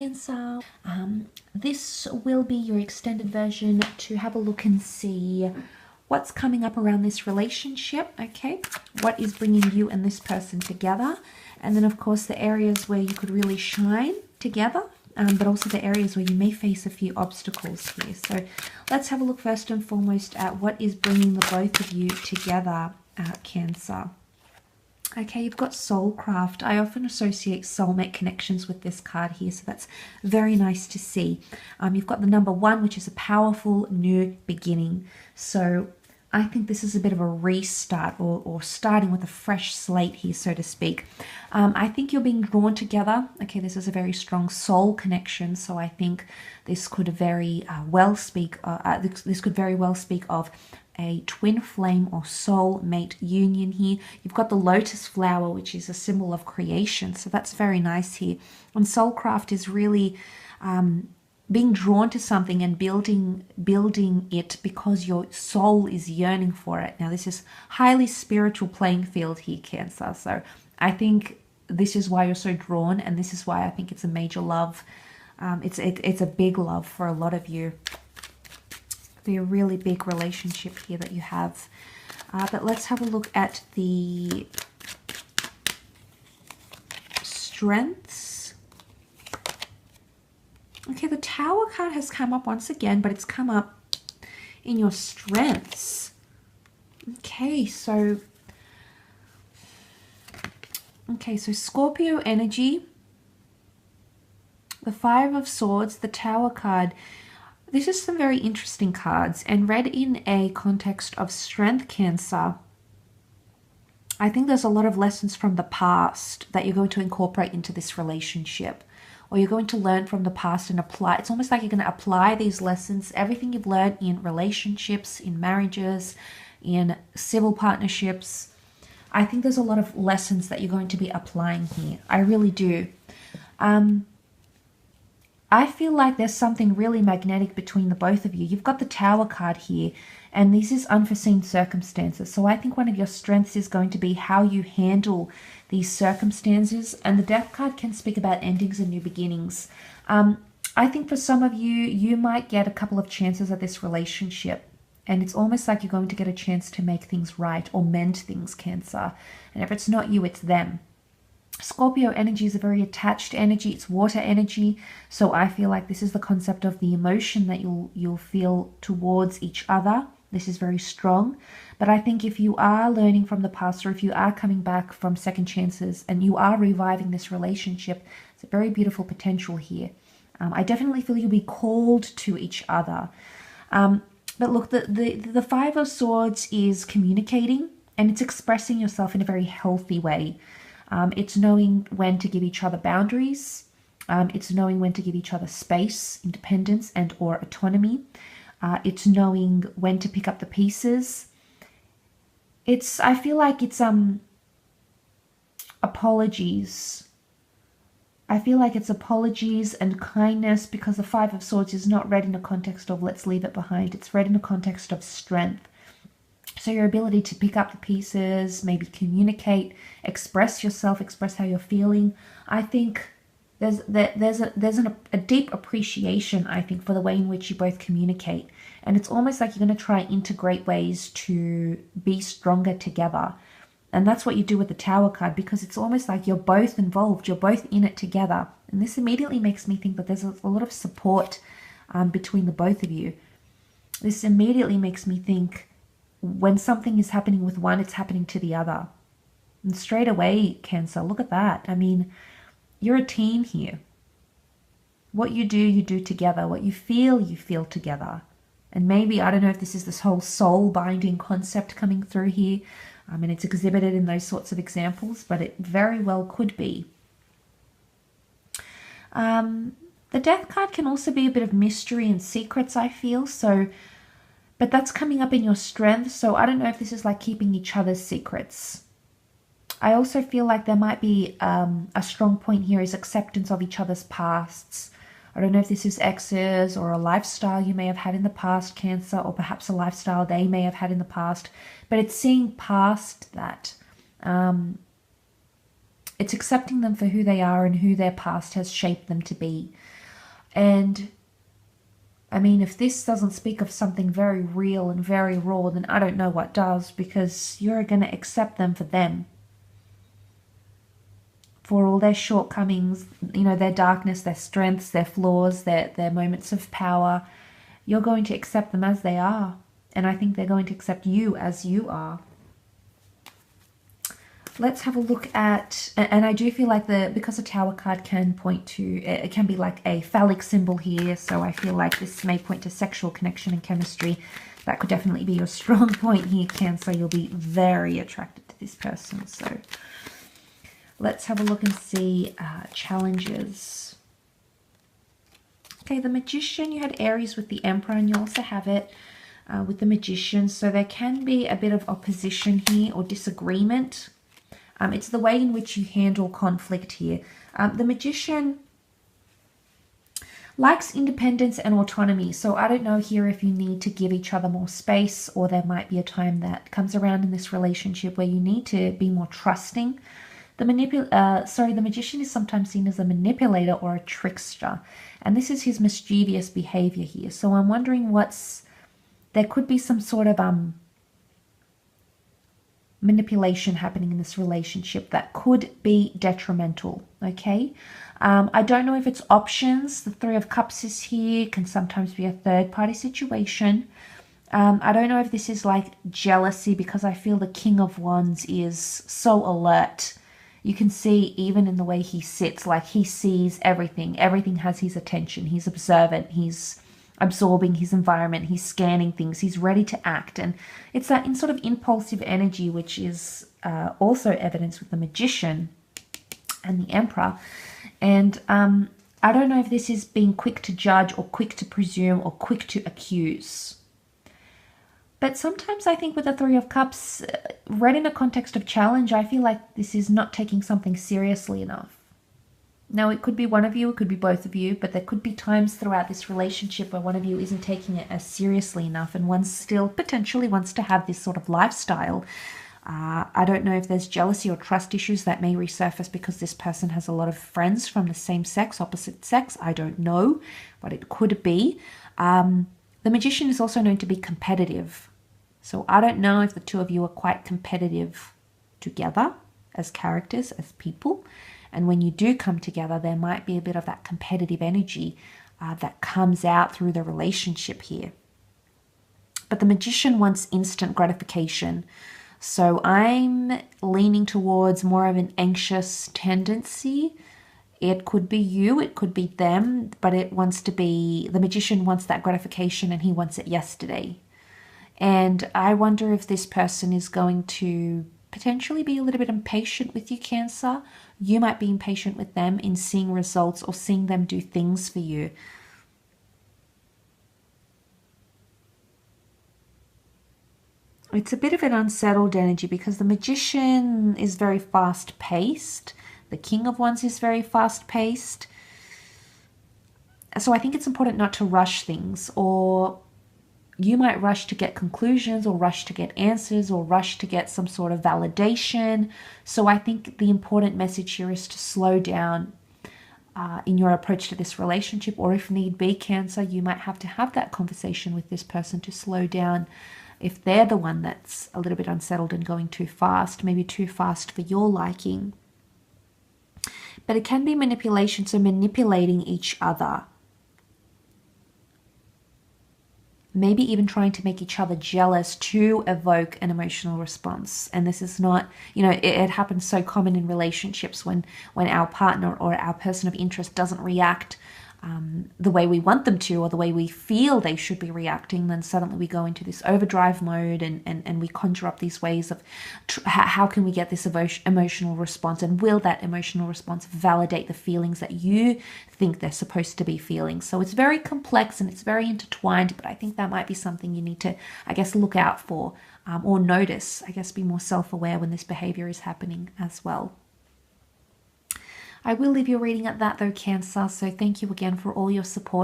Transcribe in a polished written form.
Cancer. This will be your extended version to have a look and see what's coming up around this relationship, okay? What is bringing you and this person together? And then, of course, the areas where you could really shine together, but also the areas where you may face a few obstacles here. So let's have a look first and foremost at what is bringing the both of you together, Cancer. Okay, you've got soulcraft. I often associate soulmate connections with this card here, so that's very nice to see. You've got the number 1, which is a powerful new beginning. So I think this is a bit of a restart or starting with a fresh slate here, so to speak. I think you're being drawn together. Okay, this is a very strong soul connection, so I think this could very well speak. This could very well speak of a twin flame or soul mate union here. You've got the lotus flower, which is a symbol of creation, so that's very nice here. And soulcraft is really being drawn to something and building it because your soul is yearning for it. Now, this is highly spiritual playing field here, Cancer. So I think this is why you're so drawn, and this is why I think it's a major love. It's a big love for a lot of you. Be a really big relationship here that you have. But let's have a look at the strengths. Okay, the Tower card has come up once again, but it's come up in your strengths. Okay, so Scorpio energy, the 5 of Swords, the Tower card. This is some very interesting cards, and read in a context of strength, Cancer. I think there's a lot of lessons from the past that you're going to incorporate into this relationship, or you're going to learn from the past and apply. It's almost like you're going to apply these lessons, everything you've learned in relationships, in marriages, in civil partnerships. I think there's a lot of lessons that you're going to be applying here. I really do. I feel like there's something really magnetic between the both of you. You've got the Tower card here, and this is unforeseen circumstances. So I think one of your strengths is going to be how you handle these circumstances. And the Death card can speak about endings and new beginnings. I think for some of you, you might get a couple of chances at this relationship. And it's almost like you're going to get a chance to make things right or mend things, Cancer. And if it's not you, it's them. Scorpio energy is a very attached energy. It's water energy. So I feel like this is the concept of the emotion that you'll feel towards each other. This is very strong. But I think if you are learning from the past, or if you are coming back from second chances and you are reviving this relationship, it's a very beautiful potential here. I definitely feel you'll be called to each other. But look, the 5 of Swords is communicating, and it's expressing yourself in a very healthy way. It's knowing when to give each other boundaries. It's knowing when to give each other space, independence, and or autonomy. It's knowing when to pick up the pieces. I feel like it's apologies. I feel like it's apologies and kindness, because the 5 of Swords is not read in a context of let's leave it behind. It's read in a context of strength. So your ability to pick up the pieces, maybe communicate, express yourself, express how you're feeling. I think there's a deep appreciation, I think, for the way in which you both communicate. And it's almost like you're going to try and integrate ways to be stronger together. And that's what you do with the Tower card, because it's almost like you're both involved. You're both in it together. And this immediately makes me think that there's a lot of support between the both of you. This immediately makes me think, when something is happening with one, it's happening to the other. And straight away, Cancer, look at that. I mean, you're a team here. What you do together. What you feel together. And maybe, I don't know if this is this whole soul binding concept coming through here. And it's exhibited in those sorts of examples, but it very well could be. The Death card can also be a bit of mystery and secrets, I feel. But that's coming up in your strength, so I don't know if this is like keeping each other's secrets. I also feel like there might be a strong point here is acceptance of each other's pasts. I don't know if this is exes or a lifestyle you may have had in the past, Cancer, or perhaps a lifestyle they may have had in the past. But it's seeing past that. It's accepting them for who they are and who their past has shaped them to be. And I mean, if this doesn't speak of something very real and very raw, then I don't know what does, because you're going to accept them for them. For all their shortcomings, you know, their darkness, their strengths, their flaws, their moments of power. You're going to accept them as they are. And I think they're going to accept you as you are. Let's have a look at, and I do feel like because a Tower card can point to, it can be like a phallic symbol here, so I feel like this may point to sexual connection and chemistry. That could definitely be your strong point here, Cancer. You'll be very attracted to this person. So let's have a look and see challenges. Okay, the Magician, you had Aries with the Emperor, and you also have it with the Magician. So there can be a bit of opposition here or disagreement. It's the way in which you handle conflict here. The Magician likes independence and autonomy. So I don't know here if you need to give each other more space, or there might be a time that comes around in this relationship where you need to be more trusting. The Magician is sometimes seen as a manipulator or a trickster. And this is his mischievous behavior here. So I'm wondering there could be some sort of manipulation happening in this relationship that could be detrimental. Okay, I don't know if it's options. The Three of Cups is here, can sometimes be a third-party situation. I don't know if this is like jealousy, because I feel the King of Wands is so alert. You can see even in the way he sits, like he sees everything. Everything has his attention. He's observant. He's absorbing his environment, he's scanning things, he's ready to act. And it's that in sort of impulsive energy, which is also evidenced with the Magician and the Emperor. And I don't know if this is being quick to judge or quick to presume or quick to accuse. But sometimes I think with the Three of Cups, read in a context of challenge, I feel like this is not taking something seriously enough. Now, it could be one of you, it could be both of you, but there could be times throughout this relationship where one of you isn't taking it as seriously enough, and one still potentially wants to have this sort of lifestyle. I don't know if there's jealousy or trust issues that may resurface because this person has a lot of friends from the same sex, opposite sex. I don't know, but it could be. The Magician is also known to be competitive. So I don't know if the two of you are quite competitive together as characters, as people. And when you do come together, there might be a bit of that competitive energy that comes out through the relationship here. But the Magician wants instant gratification. So I'm leaning towards more of an anxious tendency. It could be you, it could be them, but it wants to be, the Magician wants that gratification and he wants it yesterday. And I wonder if this person is going to potentially be a little bit impatient with you, Cancer. You might be impatient with them in seeing results or seeing them do things for you. It's a bit of an unsettled energy because the Magician is very fast-paced. The King of Wands is very fast-paced. So I think it's important not to rush things, or you might rush to get conclusions or rush to get answers or rush to get some sort of validation. So I think the important message here is to slow down in your approach to this relationship, or if need be, Cancer, you might have to have that conversation with this person to slow down if they're the one that's a little bit unsettled and going too fast, maybe too fast for your liking. But it can be manipulation, so manipulating each other. Maybe even trying to make each other jealous to evoke an emotional response. And this is not, you know, it happens so common in relationships when our partner or our person of interest doesn't react the way we want them to, or the way we feel they should be reacting, then suddenly we go into this overdrive mode and we conjure up these ways of how can we get this emotional response, and will that emotional response validate the feelings that you think they're supposed to be feeling. So it's very complex and it's very intertwined, but I think that might be something you need to, I guess, look out for or notice. I guess be more self-aware when this behavior is happening as well. I will leave your reading at that though, Cancer, so thank you again for all your support.